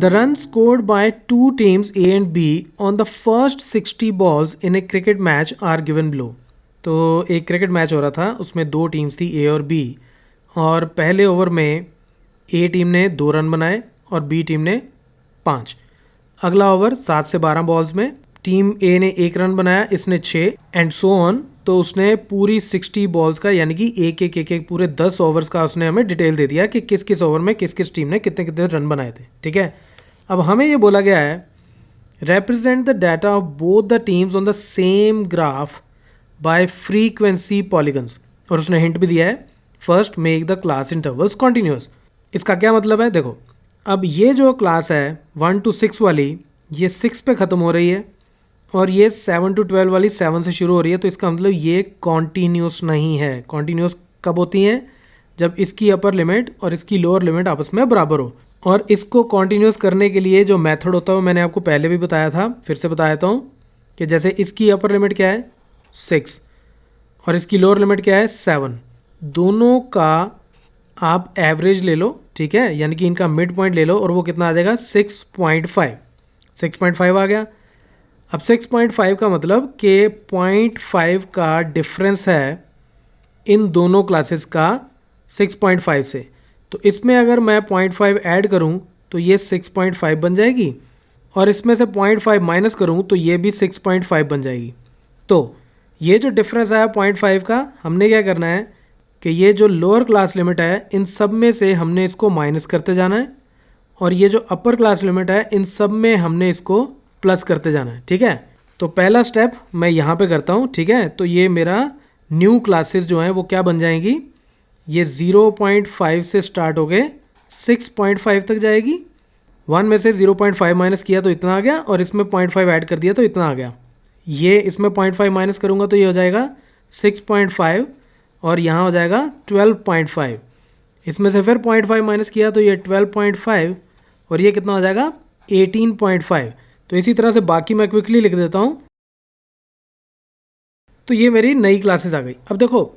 The runs scored by two teams A and B on the first 60 balls in a cricket match are given below. तो एक cricket match हो रहा था, उसमें दो teams थी ए और बी, और पहले ओवर में ए टीम ने 2 रन बनाए और बी टीम ने 5। अगला ओवर 7 से 12 बॉल्स में टीम ए ने 1 रन बनाया, इसने 6 एंड सो ऑन। तो उसने पूरी 60 बॉल्स का यानी कि एक पूरे 10 ओवर्स का उसने हमें डिटेल दे दिया कि किस किस ओवर में किस किस टीम ने कितने कितने रन बनाए थे। ठीक है, अब हमें ये बोला गया है represent the data of both the teams on the same graph by frequency polygons, और उसने हिंट भी दिया है first make the class intervals continuous. इसका क्या मतलब है, देखो अब ये जो क्लास है 1 to 6 वाली, ये 6 पे ख़त्म हो रही है और ये 7 to 12 वाली 7 से शुरू हो रही है। तो इसका मतलब ये कॉन्टीन्यूस नहीं है। कॉन्टीन्यूस कब होती हैं, जब इसकी अपर लिमिट और इसकी लोअर लिमिट आपस में बराबर हो। और इसको कॉन्टीन्यूस करने के लिए जो मेथड होता है वो मैंने आपको पहले भी बताया था, फिर से बता देता हूँ कि जैसे इसकी अपर लिमिट क्या है 6 और इसकी लोअर लिमिट क्या है 7, दोनों का आप एवरेज ले लो, ठीक है, यानी कि इनका मिड पॉइंट ले लो और वो कितना आ जाएगा 6.5। 6.5 आ गया। अब 6.5 का मतलब कि 0.5 का डिफरेंस है इन दोनों क्लासेस का 6.5 से। तो इसमें अगर मैं 0.5 ऐड करूं तो ये 6.5 बन जाएगी, और इसमें से 0.5 माइनस करूं तो ये भी 6.5 बन जाएगी। तो ये जो डिफरेंस आया 0.5 का, हमने क्या करना है कि ये जो लोअर क्लास लिमिट है इन सब में से हमने इसको माइनस करते जाना है, और ये जो अपर क्लास लिमिट है इन सब में हमने इसको प्लस करते जाना है। ठीक है, तो पहला स्टेप मैं यहाँ पे करता हूँ। ठीक है, तो ये मेरा न्यू क्लासेस जो हैं वो क्या बन जाएंगी, ये 0.5 से स्टार्ट हो गए 6.5 तक जाएगी। 1 में से 0.5 माइनस किया तो इतना आ गया, और इसमें 0.5 ऐड कर दिया तो इतना आ गया। ये इसमें 0.5 माइनस करूँगा तो ये हो जाएगा 6.5, और यहाँ हो जाएगा 12.5। इसमें से फिर 0.5 माइनस किया तो ये 12.5, और ये कितना हो जाएगा 18.5। तो इसी तरह से बाकी मैं क्विकली लिख देता हूँ। तो ये मेरी नई क्लासेस आ गई। अब देखो,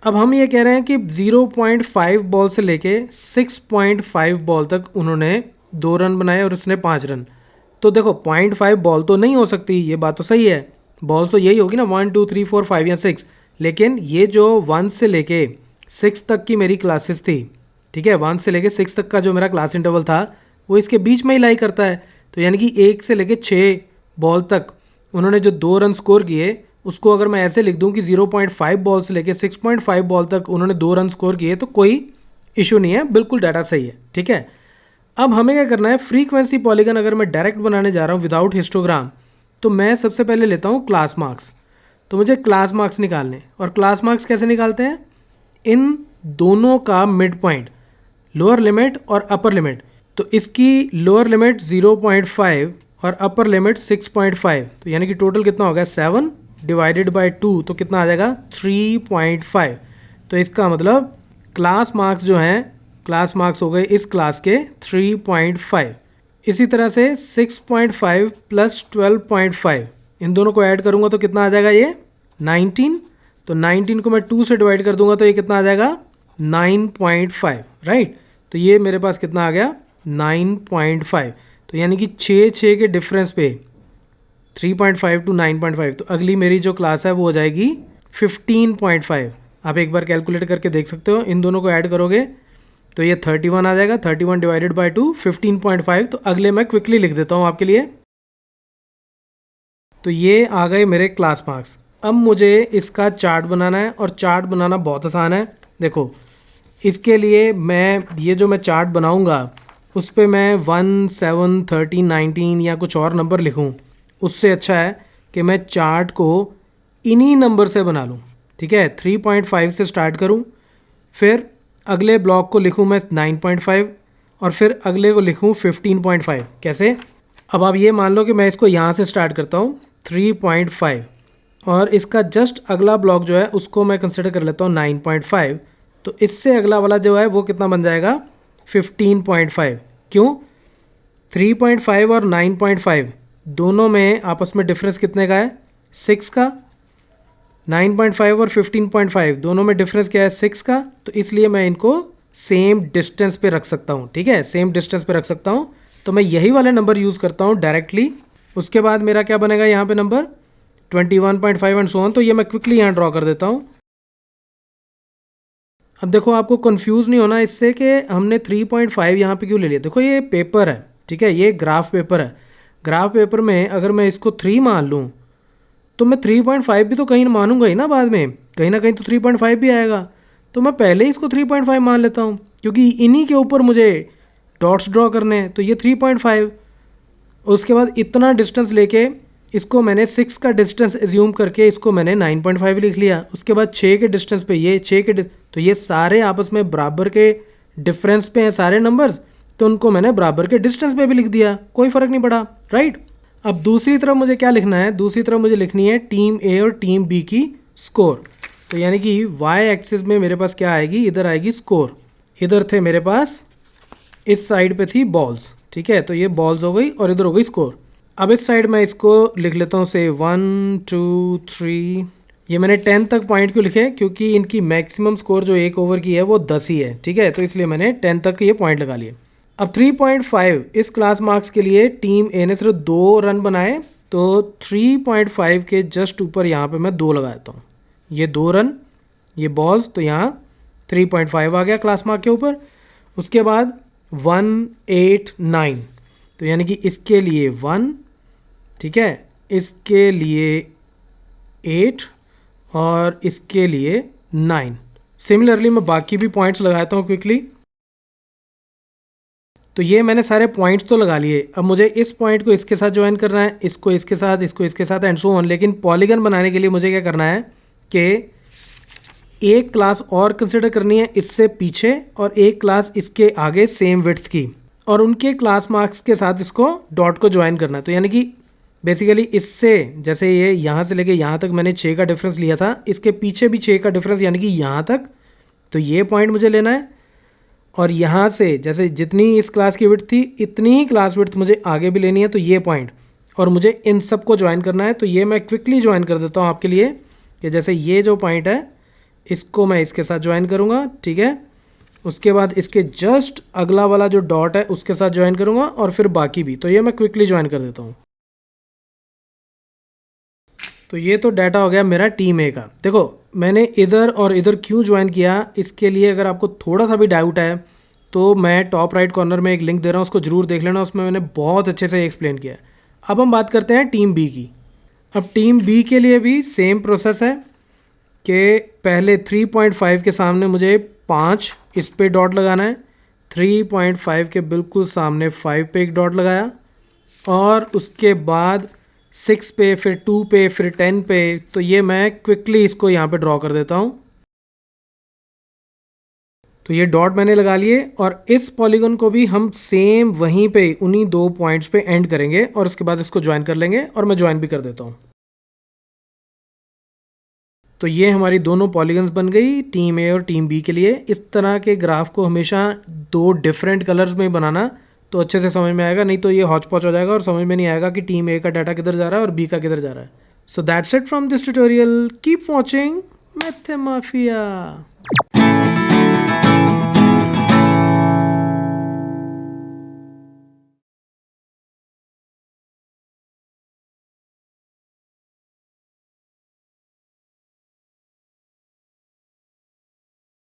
अब हम ये कह रहे हैं कि 0.5 बॉल से लेके 6.5 बॉल तक उन्होंने 2 रन बनाए और उसने 5 रन। तो देखो 0.5 बॉल तो नहीं हो सकती, ये बात तो सही है। बॉल तो यही होगी ना 1 2 3 4 5 या 6, लेकिन ये जो 1 से लेके 6 तक की मेरी क्लासेस थी, ठीक है, 1 से लेके 6 तक का जो मेरा क्लास इंटरवल था वो इसके बीच में ही लाई करता है। तो यानी कि 1 से लेके 6 बॉल तक उन्होंने जो 2 रन स्कोर किए, उसको अगर मैं ऐसे लिख दूं कि 0.5 बॉल से लेके 6.5 बॉल तक उन्होंने 2 रन स्कोर किए, तो कोई इशू नहीं है, बिल्कुल डाटा सही है। ठीक है, अब हमें क्या करना है, फ्रीक्वेंसी पॉलीगन अगर मैं डायरेक्ट बनाने जा रहा हूँ विदाउट हिस्टोग्राम, तो मैं सबसे पहले लेता हूँ क्लास मार्क्स। तो मुझे क्लास मार्क्स निकालने, और क्लास मार्क्स कैसे निकालते हैं, इन दोनों का मिड पॉइंट, लोअर लिमिट और अपर लिमिट। तो इसकी लोअर लिमिट 0.5 और अपर लिमिट 6.5, तो यानी कि टोटल कितना हो गया 7 डिवाइडेड बाय 2, तो कितना आ जाएगा 3.5। तो इसका मतलब क्लास मार्क्स जो हैं, क्लास मार्क्स हो गए इस क्लास के 3.5। इसी तरह से 6.5 प्लस 12.5, इन दोनों को ऐड करूंगा तो कितना आ जाएगा ये 19। तो 19 को मैं 2 से डिवाइड कर दूंगा तो ये कितना आ जाएगा 9.5, राइट। तो ये मेरे पास कितना आ गया 9.5। तो यानी कि 6 के डिफरेंस पे 3.5 टू 9.5, तो अगली मेरी जो क्लास है वो हो जाएगी 15.5। आप एक बार कैलकुलेट करके देख सकते हो, इन दोनों को ऐड करोगे तो ये 31 आ जाएगा। 31 डिवाइडेड बाय 2 15.5। तो अगले मैं क्विकली लिख देता हूँ आपके लिए। तो ये आ गए मेरे क्लास मार्क्स। अब मुझे इसका चार्ट बनाना है, और चार्ट बनाना बहुत आसान है। देखो, इसके लिए ये जो मैं चार्ट बनाऊँगा उस पर मैं 1 7 13 19 या कुछ और नंबर लिखूँ, उससे अच्छा है कि मैं चार्ट को इन्हीं नंबर से बना लूँ। ठीक है, 3.5 से स्टार्ट करूँ, फिर अगले ब्लॉक को लिखूँ मैं 9.5, और फिर अगले को लिखूँ 15.5। कैसे, अब आप ये मान लो कि मैं इसको यहाँ से स्टार्ट करता हूँ 3.5, और इसका जस्ट अगला ब्लॉक जो है उसको मैं कंसिडर कर लेता हूँ 9.5। तो इससे अगला वाला जो है वो कितना बन जाएगा 15.5। क्यों, 3.5 और 9.5 दोनों में आपस में डिफरेंस कितने का है 6 का। 9.5 और 15.5 दोनों में डिफरेंस क्या है 6 का। तो इसलिए मैं इनको सेम डिस्टेंस पे रख सकता हूँ। ठीक है, सेम डिस्टेंस पे रख सकता हूँ। तो मैं यही वाले नंबर यूज़ करता हूँ डायरेक्टली। उसके बाद मेरा क्या बनेगा यहाँ पे नंबर 21.5 एंड सो ऑन। तो ये मैं क्विकली यहाँ ड्रॉ कर देता हूँ। अब देखो आपको कंफ्यूज नहीं होना इससे कि हमने 3.5 यहाँ पे क्यों ले लिया। देखो ये पेपर है, ठीक है, ये ग्राफ पेपर है। ग्राफ पेपर में अगर मैं इसको 3 मान लूँ तो मैं 3.5 भी तो कहीं मानूंगा ही ना, बाद में कहीं ना कहीं तो 3.5 भी आएगा। तो मैं पहले ही इसको 3.5 मान लेता हूँ क्योंकि इन्हीं के ऊपर मुझे डॉट्स ड्रॉ करने हैं। तो ये 3.5। उसके बाद इतना डिस्टेंस लेके इसको मैंने 6 का डिस्टेंस एज्यूम करके इसको मैंने 9.5 लिख लिया। उसके बाद 6 के डिस्टेंस पे ये 6 के तो ये सारे आपस में बराबर के डिफरेंस पे हैं सारे नंबर्स, तो उनको मैंने बराबर के डिस्टेंस पे भी लिख दिया, कोई फ़र्क नहीं पड़ा, राइट। अब दूसरी तरफ मुझे क्या लिखना है, दूसरी तरफ मुझे लिखनी है टीम ए और टीम बी की स्कोर। तो यानी कि वाई एक्सिस में मेरे पास क्या आएगी, इधर आएगी स्कोर। इधर थे मेरे पास, इस साइड पे थी बॉल्स, ठीक है, तो ये बॉल्स हो गई और इधर हो गई स्कोर। अब इस साइड मैं इसको लिख लेता हूँ से 1 2 3। ये मैंने 10 तक पॉइंट क्यों लिखे, क्योंकि इनकी मैक्सिमम स्कोर जो 1 ओवर की है वो 10 ही है, ठीक है, तो इसलिए मैंने 10 तक ये पॉइंट लगा लिए। अब 3.5 इस क्लास मार्क्स के लिए टीम ए ने सिर्फ 2 रन बनाए, तो 3.5 के जस्ट ऊपर यहाँ पे मैं 2 लगा देता हूँ। ये 2 रन, ये बॉल्स, तो यहाँ 3.5 आ गया क्लास मार्क के ऊपर। उसके बाद 1 8 9, तो यानी कि इसके लिए 1, ठीक है, इसके लिए 8 और इसके लिए 9। सिमिलरली मैं बाकी भी पॉइंट्स लगाता हूँ क्विकली। तो ये मैंने सारे पॉइंट्स तो लगा लिए। अब मुझे इस पॉइंट को इसके साथ ज्वाइन करना है, इसको इसके साथ, इसको इसके साथ एंड सो ऑन। लेकिन पॉलीगन बनाने के लिए मुझे क्या करना है कि एक क्लास और कंसिडर करनी है इससे पीछे और एक क्लास इसके आगे सेम विड्थ की, और उनके क्लास मार्क्स के साथ इसको डॉट को ज्वाइन करना है। तो यानी कि बेसिकली इससे, जैसे ये यहाँ से लेके यहाँ तक मैंने 6 का डिफरेंस लिया था, इसके पीछे भी 6 का डिफरेंस यानी कि यहाँ तक, तो ये पॉइंट मुझे लेना है। और यहाँ से जैसे जितनी इस क्लास की विड्थ थी इतनी ही क्लास विड्थ मुझे आगे भी लेनी है, तो ये पॉइंट, और मुझे इन सब को ज्वाइन करना है। तो ये मैं क्विकली ज्वाइन कर देता हूँ आपके लिए कि जैसे ये जो पॉइंट है इसको मैं इसके साथ ज्वाइन करूँगा, ठीक है, उसके बाद इसके जस्ट अगला वाला जो डॉट है उसके साथ ज्वाइन करूँगा और फिर बाकी भी। तो ये मैं क्विकली ज्वाइन कर देता हूँ। तो ये तो डाटा हो गया मेरा टीम ए का। देखो मैंने इधर और इधर क्यों ज्वाइन किया, इसके लिए अगर आपको थोड़ा सा भी डाउट है तो मैं टॉप राइट कॉर्नर में एक लिंक दे रहा हूँ, उसको जरूर देख लेना, उसमें मैंने बहुत अच्छे से एक्सप्लेन किया है। अब हम बात करते हैं टीम बी की। अब टीम बी के लिए भी सेम प्रोसेस है कि पहले 3.5 के सामने मुझे 5 इस पे डॉट लगाना है, 3.5 के बिल्कुल सामने 5 पे एक डॉट लगाया, और उसके बाद 6 पे, फिर 2 पे, फिर 10 पे। तो ये मैं क्विकली इसको यहाँ पे ड्रॉ कर देता हूँ। तो ये डॉट मैंने लगा लिए और इस पॉलीगन को भी हम सेम वहीं पे उन्हीं 2 पॉइंट्स पे एंड करेंगे और उसके बाद इसको ज्वाइन कर लेंगे, और मैं ज्वाइन भी कर देता हूँ। तो ये हमारी दोनों पॉलीगन्स बन गई टीम ए और टीम बी के लिए। इस तरह के ग्राफ को हमेशा 2 डिफरेंट कलर्स में बनाना तो अच्छे से समझ में आएगा, नहीं तो ये हौच पौच हो जाएगा और समझ में नहीं आएगा कि टीम ए का डाटा किधर जा रहा है और बी का किधर जा रहा है। So that's it from this tutorial, keep watching मैथमाफिया।